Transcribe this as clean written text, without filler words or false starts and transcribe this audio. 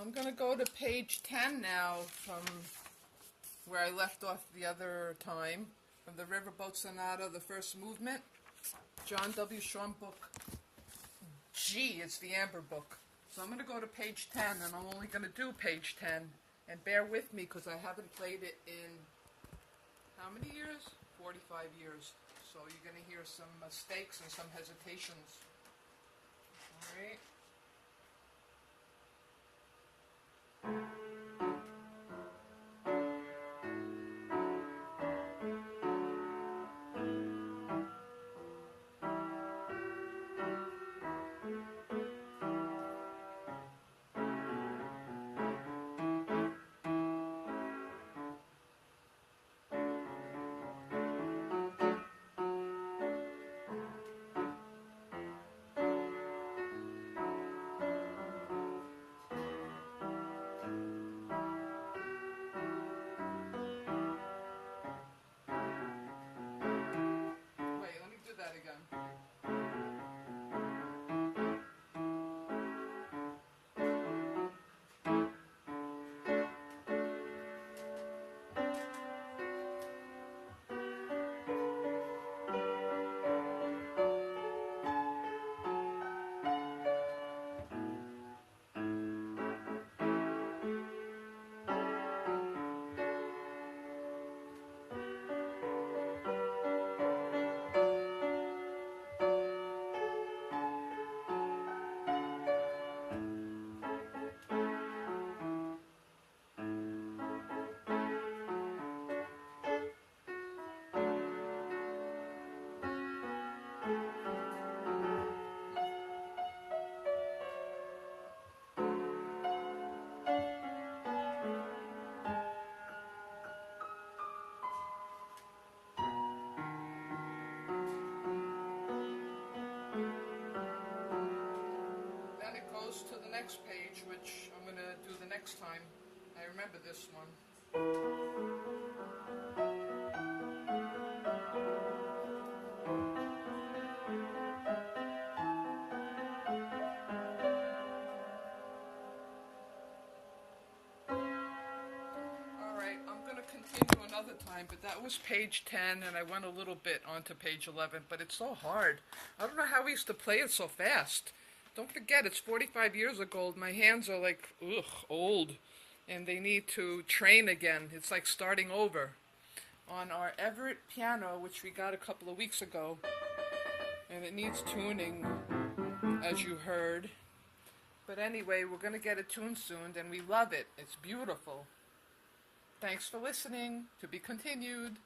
I'm going to go to page 10 now from where I left off the other time, from the Boat Sonata, the first movement. John W. Schaum book G, it's the Amber book. So I'm going to go to page 10, and I'm only going to do page 10. And bear with me, because I haven't played it in, how many years? 45 years. So you're going to hear some mistakes and some hesitations. All right. Wait, let me do that again. Then it goes to the next page, which I'm going to do the next time. I remember this one. Alright, I'm going to continue another time, but that was page 10, and I went a little bit onto page 11, but it's so hard. I don't know how we used to play it so fast. Don't forget, it's 45 years ago. My hands are like, old, and they need to train again. It's like starting over. On our Everett Piano, which we got a couple of weeks ago, and it needs tuning, as you heard. But anyway, we're going to get it tuned soon, and we love it. It's beautiful. Thanks for listening. To be continued.